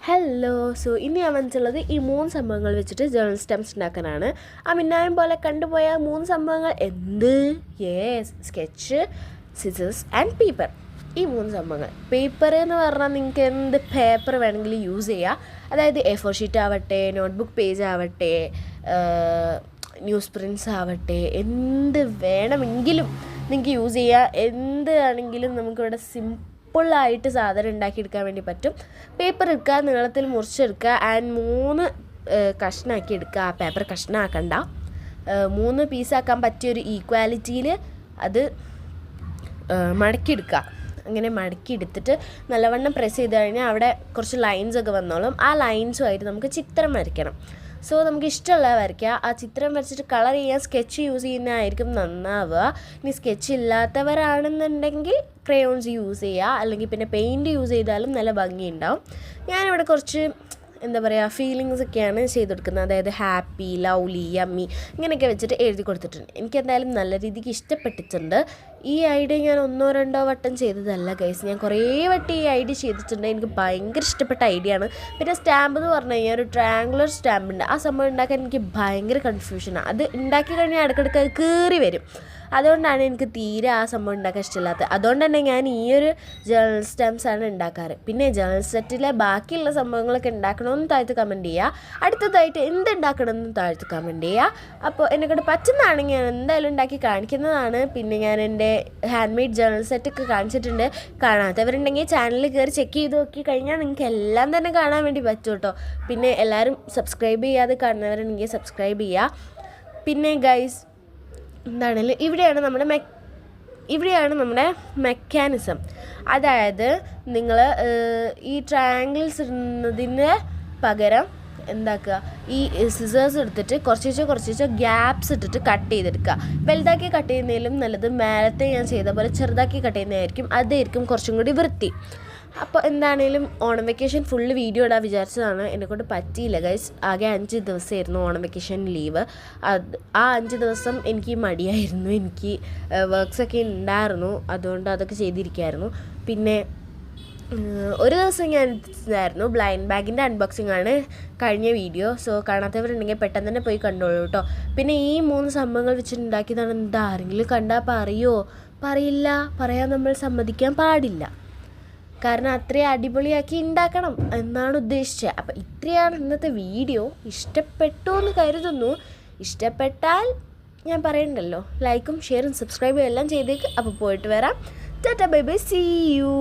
Hello so ഇനി ഞാൻ വന്നിട്ടുള്ളത് ഈ 3 സംഭവങ്ങൾ വെച്ചിട്ട് ജേർണൽ സ്റ്റെംസ് ഉണ്ടാക്കാനാണ്. ആ മിന്നായം പോലെ കണ്ടുപോയ 3 സംഭവങ്ങൾ എന്ത്? Yes, sketch, scissors and paper. ഈ 3 സംഭവങ്ങൾ. പേപ്പർ എന്ന് പറഞ്ഞാൽ നിങ്ങൾക്ക് എന്ത് പേപ്പർ വേണമെങ്കിലും യൂസ് ചെയ്യുക. അതായത് A4 ഷീറ്റ് ആവട്ടെ, നോട്ട്ബുക്ക് പേജ് ആവട്ടെ, ന്യൂസ് പ്രിൻസ് ആവട്ടെ, എന്ത് വേണമെങ്കിലും നിങ്ങൾക്ക് യൂസ് ചെയ്യുക. എന്താണെങ്കിലും നമുക്കിവിടെ സിമ്പിളായിട്ട് സാധനം ഉണ്ടാക്കിയെടുക്കാൻ വേണ്ടി പറ്റും. പേപ്പർ എടുക്കുക, നീളത്തിൽ മുറിച്ചെടുക്കുക ആൻഡ് 3 കഷ്ണമാക്കി എടുക്കുക. ആ പേപ്പർ കഷ്ണമാക്കണ്ട, 3 പീസാക്കാൻ പറ്റിയൊരു ഈക്വാലിറ്റിയിൽ അത് മടക്കിയെടുക്കുക. അങ്ങനെ മടക്കി എടുത്തിട്ട് നല്ലവണ്ണം പ്രസ് ചെയ്ത് കഴിഞ്ഞാൽ അവിടെ കുറച്ച് ലൈൻസൊക്കെ വന്നോളും. ആ ലൈൻസുമായിട്ട് നമുക്ക് ചിത്രം വരയ്ക്കണം. സോ നമുക്ക് ഇഷ്ടമുള്ള വരയ്ക്കുക. ആ ചിത്രം വരച്ചിട്ട് കളർ ചെയ്യാൻ സ്കെച്ച് യൂസ് ചെയ്യുന്നതായിരിക്കും നന്നാവുക. ഇനി സ്കെച്ച് ഇല്ലാത്തവരാണെന്നുണ്ടെങ്കിൽ ക്രയോൺസ് യൂസ് ചെയ്യുക, അല്ലെങ്കിൽ പിന്നെ പെയിൻറ്റ് യൂസ് ചെയ്താലും നല്ല ഭംഗിയുണ്ടാവും. ഞാനിവിടെ കുറച്ച് എന്താ പറയുക ഫീലിങ്സ് ഒക്കെയാണ് ചെയ്ത് കൊടുക്കുന്നത്. അതായത് ഹാപ്പി, ലവ്ലി, യമ്മി ഇങ്ങനെയൊക്കെ വെച്ചിട്ട് എഴുതി കൊടുത്തിട്ടുണ്ട്. എനിക്ക് എന്തായാലും നല്ല രീതിക്ക് ഇഷ്ടപ്പെട്ടിട്ടുണ്ട്. ഈ ഐഡിയ ഞാൻ 1-2 വട്ടം ചെയ്തതല്ല ഗൈസ്, ഞാൻ കുറേ വട്ടം ഈ ഐഡിയ ചെയ്തിട്ടുണ്ട്. എനിക്ക് ഭയങ്കര ഇഷ്ടപ്പെട്ട ഐഡിയ ആണ്. പിന്നെ സ്റ്റാമ്പ് എന്ന് പറഞ്ഞു കഴിഞ്ഞാൽ ഒരു ട്രയാങ്കുലർ സ്റ്റാമ്പ് ഉണ്ട്. ആ സംഭവം ഉണ്ടാക്കാൻ എനിക്ക് ഭയങ്കര കൺഫ്യൂഷനാണ്. അത് ഉണ്ടാക്കി കഴിഞ്ഞാൽ ഇടയ്ക്കിടയ്ക്ക് അത് കീറി വരും. അതുകൊണ്ടാണ് എനിക്ക് തീരെ ആ സംഭവം ഉണ്ടാക്കാൻ ഇഷ്ടമില്ലാത്തത്. അതുകൊണ്ട് തന്നെ ഞാൻ ഈ ഒരു ജേർണൽ സ്റ്റാമ്പ്സാണ് ഉണ്ടാക്കാറ്. പിന്നെ ജേർണൽ സെറ്റിലെ ബാക്കിയുള്ള സംഭവങ്ങളൊക്കെ ഉണ്ടാക്കണമെന്ന് താഴത്ത് കമൻറ്റ് ചെയ്യുക. അടുത്തതായിട്ട് എന്തുണ്ടാക്കണമെന്ന് താഴത്ത് കമൻറ്റ് ചെയ്യുക. അപ്പോൾ എന്നെക്കൊണ്ട് പറ്റുന്നതാണെങ്കിൽ ഞാൻ എന്തായാലും ഉണ്ടാക്കി കാണിക്കുന്നതാണ്. പിന്നെ ഞാൻ എൻ്റെ ഹാൻഡ് മെയ്ഡ് ജേർണൽ സെറ്റൊക്കെ കാണിച്ചിട്ടുണ്ട്. കാണാത്തവരുണ്ടെങ്കിൽ ചാനലിൽ കയറി ചെക്ക് ചെയ്ത് നോക്കി കഴിഞ്ഞാൽ നിങ്ങൾക്ക് എല്ലാം തന്നെ കാണാൻ വേണ്ടി പറ്റും കേട്ടോ. പിന്നെ എല്ലാവരും സബ്സ്ക്രൈബ് ചെയ്യാതെ കാണുന്നവരുണ്ടെങ്കിൽ സബ്സ്ക്രൈബ് ചെയ്യുക. പിന്നെ ഗൈസ് എന്താണെങ്കിലും ഇവിടെയാണ് നമ്മുടെ മെക്കാനിസം. അതായത് നിങ്ങൾ ഈ ട്രയാങ്കിൾസ് ഇടുന്നതിന് പകരം എന്താക്കുക, ഈ സിസേഴ്സ് എടുത്തിട്ട് കുറച്ച് ഗ്യാപ്സ് ഇട്ടിട്ട് കട്ട് ചെയ്തെടുക്കുക. വലുതാക്കി കട്ട് ചെയ്യുന്നതിലും നല്ലത് മേലത്തെ ഞാൻ ചെയ്ത പോലെ ചെറുതാക്കി കട്ട് ചെയ്യുന്നതായിരിക്കും. അതായിരിക്കും കുറച്ചും കൂടി വൃത്തി. അപ്പോൾ എന്താണേലും ഓണം വെക്കേഷൻ ഫുള്ള് വീഡിയോ ഇടാൻ വിചാരിച്ചതാണ്. എന്നെക്കൊണ്ട് പറ്റിയില്ല ഗൈസ്. ആകെ 5 ദിവസമായിരുന്നു ഓണം വെക്കേഷൻ ലീവ്. ആ 5 ദിവസം എനിക്ക് മടിയായിരുന്നു. എനിക്ക് വർക്ക്സൊക്കെ ഉണ്ടായിരുന്നു, അതുകൊണ്ട് അതൊക്കെ ചെയ്തിരിക്കുകയായിരുന്നു. പിന്നെ ഒരു ദിവസം ഞാൻ ഇതായിരുന്നു ബ്ലൈൻഡ് ബാഗിൻ്റെ അൺബോക്സിംഗ് ആണ് കഴിഞ്ഞ വീഡിയോ. സോ കാണാത്തവരുണ്ടെങ്കിൽ പെട്ടെന്ന് തന്നെ പോയി കണ്ടോളൂ കേട്ടോ. പിന്നെ ഈ 3 സംഭവങ്ങൾ വെച്ചിട്ടുണ്ടാക്കിയതാണ്. എന്താ ആരെങ്കിലും കണ്ടാൽ പറയില്ല, പറയാൻ നമ്മൾ സമ്മതിക്കാൻ പാടില്ല. കാരണം അത്രയും അടിപൊളിയാക്കി ഉണ്ടാക്കണം എന്നാണ് ഉദ്ദേശിച്ചത്. അപ്പോൾ ഇത്രയാണ് ഇന്നത്തെ വീഡിയോ. ഇഷ്ടപ്പെട്ടു എന്ന് കരുതുന്നു. ഇഷ്ടപ്പെട്ടാൽ ഞാൻ പറയണ്ടല്ലോ, ലൈക്കും ഷെയറും സബ്സ്ക്രൈബും എല്ലാം ചെയ്തേക്ക്. അപ്പോൾ പോയിട്ട് വരാം. Tata bye bye, see U.